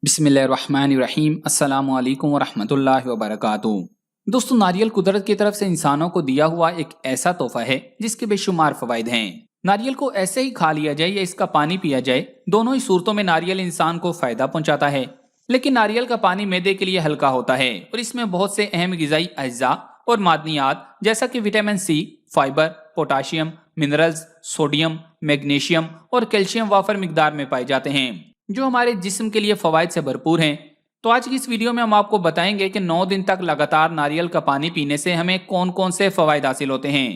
बिस्मिल्लाहिर्रहमानिर्रहीम। अस्सलाम वालेकुम वरहमतुल्लाहि वबरकातुहू। दोस्तों, नारियल कुदरत की तरफ से इंसानों को दिया हुआ एक ऐसा तोहफा है जिसके बेशुमार फवाइद हैं। नारियल को ऐसे ही खा लिया जाए या इसका पानी पिया जाए, दोनों ही सूरतों में नारियल इंसान को फायदा पहुंचाता है। लेकिन नारियल का पानी मैदे के लिए हल्का होता है और इसमें बहुत से अहम ग़िज़ाई अज्जा और मादनियात जैसा कि vitamin C, fibre, potassium, minerals, sodium, magnesium और कैल्शियम वाफर मिकदार में पाए जाते हैं, जो हमारे जिस्म के लिए फवाइद से भरपूर हैं। तो आज की इस वीडियो में हम आपको बताएंगे कि 9 दिन तक लगातार नारियल का पानी पीने से हमें कौन कौन से फवाइद हासिल होते हैं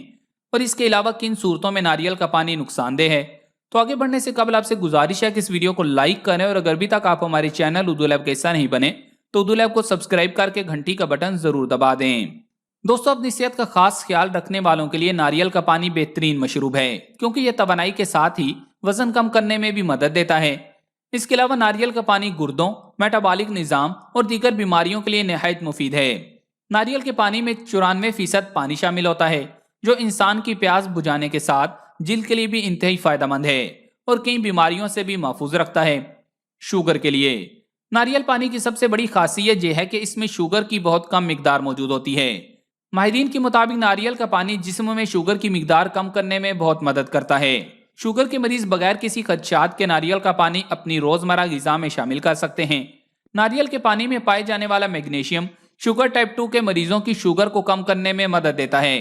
और इसके अलावा किन सूरतों में नारियल का पानी नुकसानदेह है। तो आगे बढ़ने से कबल आपसे गुजारिश है कि इस वीडियो को लाइक करें और अगर अभी तक आप हमारे चैनल उर्दू लैब का हिस्सा नहीं बने तो उर्दू लैब को सब्सक्राइब करके घंटी का बटन जरूर दबा दें। दोस्तों, अपनी सेहत का खास ख्याल रखने वालों के लिए नारियल का पानी बेहतरीन मशरूब है, क्योंकि यह तवानाई के साथ ही वजन कम करने में भी मदद देता है। इसके अलावा नारियल का पानी गुर्दों, मेटाबॉलिक निज़ाम और दीगर बीमारियों के लिए नहायत मुफीद है। नारियल के पानी में 94% पानी शामिल होता है, जो इंसान की प्यास बुझाने के साथ जिल्द के लिए भी इंतहाई फायदेमंद है और कई बीमारियों से भी महफूज रखता है। शुगर के लिए नारियल पानी की सबसे बड़ी खासियत यह है कि इसमें शुगर की बहुत कम मिकदार मौजूद होती है। माहिरीन के मुताबिक नारियल का पानी जिस्म में शुगर की मिकदार कम करने में बहुत मदद करता है। शुगर के मरीज बगैर किसी खदशात के नारियल का पानी अपनी रोजमर्रा ग़िज़ा में शामिल कर सकते हैं। नारियल के पानी में पाए जाने वाला मैग्नीशियम शुगर टाइप 2 के मरीजों की शुगर को कम करने में मदद देता है।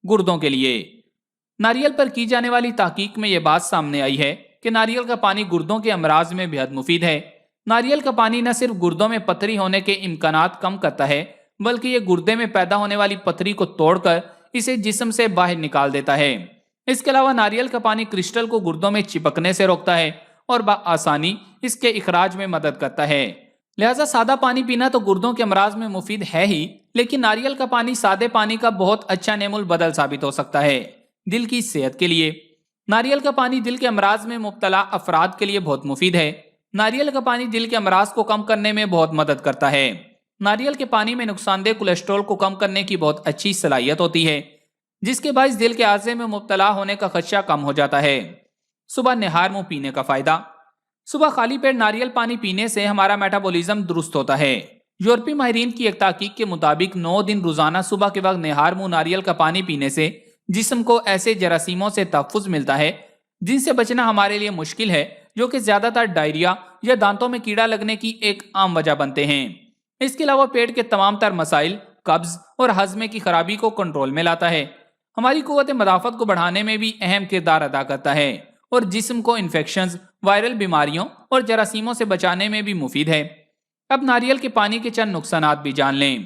गुर्दों के लिए नारियल पर की जाने वाली तहकीक में यह बात सामने आई है कि नारियल का पानी गुर्दों के अमराज में बेहद मुफीद है। नारियल का पानी न सिर्फ गुर्दों में पथरी होने के इम्कानात कम करता है, बल्कि ये गुर्दे में पैदा होने वाली पथरी को तोड़कर इसे जिस्म से बाहर निकाल देता है। इसके अलावा नारियल का पानी क्रिस्टल को गुर्दों में चिपकने से रोकता है और आसानी इसके इखराज में मदद करता है। लिहाजा सादा पानी पीना तो गुर्दों के अमराज में मुफीद है ही, लेकिन नारियल का पानी सादे पानी का बहुत अच्छा नेमुल बदल साबित हो सकता है। दिल की सेहत के लिए नारियल का पानी दिल के अमराज में मुब्तला अफराद के लिए बहुत मुफीद है। नारियल का पानी दिल के अमराज को कम करने में बहुत मदद करता है। नारियल के पानी में नुकसानदेह कोलेस्ट्रॉल को कम करने की बहुत अच्छी सलाहियत होती है, जिसके बायस दिल के आज़े में मुब्तला होने का खदशा कम हो जाता है। सुबह निहार मुंह पीने का फायदा। सुबह खाली पेट नारियल पानी पीने से हमारा मेटाबॉलिज्म दुरुस्त होता है। यूरोपीय माहिरीन की एक तहकीक के मुताबिक 9 दिन रोजाना सुबह के वक्त निहार मुंह नारियल का पानी पीने से जिस्म को ऐसे जरासीमों से तहफ़्फ़ुज़ मिलता है जिनसे बचना हमारे लिए मुश्किल है, जो कि ज्यादातर डायरिया या दांतों में कीड़ा लगने की एक आम वजह बनते हैं। इसके अलावा पेट के तमाम तर मसाइल, कब्ज और हजमे की खराबी को कंट्रोल में लाता है। हमारी कुव्वत मदाफत को बढ़ाने में भी अहम किरदार अदा करता है और जिस्म को इन्फेक्शंस, वायरल बीमारियों और जरासीमों से बचाने में भी मुफीद है। अब नारियल के पानी के चंद नुकसानात भी जान लें।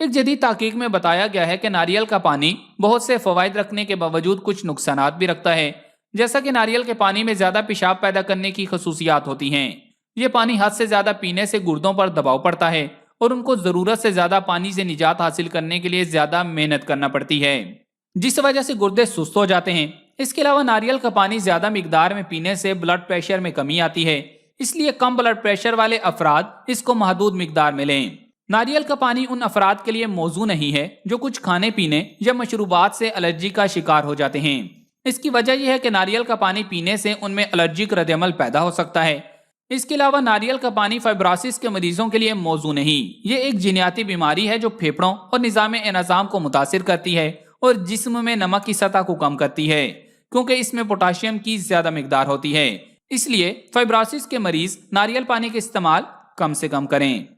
एक जदीद तहकीक में बताया गया है कि नारियल का पानी बहुत से फवाइद रखने के बावजूद कुछ नुकसानात भी रखता है, जैसा कि नारियल के पानी में ज्यादा पेशाब पैदा करने की खसूसियात होती हैं। ये पानी हद से ज्यादा पीने से गुर्दों पर दबाव पड़ता है और उनको जरूरत से ज्यादा पानी से निजात हासिल करने के लिए ज्यादा मेहनत करना पड़ती है, जिस वजह से गुर्दे सुस्त हो जाते हैं। इसके अलावा नारियल का पानी ज्यादा मिकदार में पीने से ब्लड प्रेशर में कमी आती है, इसलिए कम ब्लड प्रेशर वाले अफराद इसको महदूद मिकदार में लें। नारियल का पानी उन अफराद के लिए मौजू नहीं है जो कुछ खाने पीने या मशरूबात से एलर्जी का शिकार हो जाते हैं। इसकी वजह यह है कि नारियल का पानी पीने से उनमें एलर्जिक रद्द-ए-अमल पैदा हो सकता है। इसके अलावा नारियल का पानी फाइब्रोसिस के मरीजों के लिए मौजू नहीं। ये एक जिन्याती बीमारी है जो फेफड़ों और निज़ाम एनाज़ाम को मुतासिर करती है और जिस्म में नमक की सतह को कम करती है, क्योंकि इसमें पोटाशियम की ज्यादा मिकदार होती है। इसलिए फाइब्रोसिस के मरीज नारियल पानी का इस्तेमाल कम से कम करें।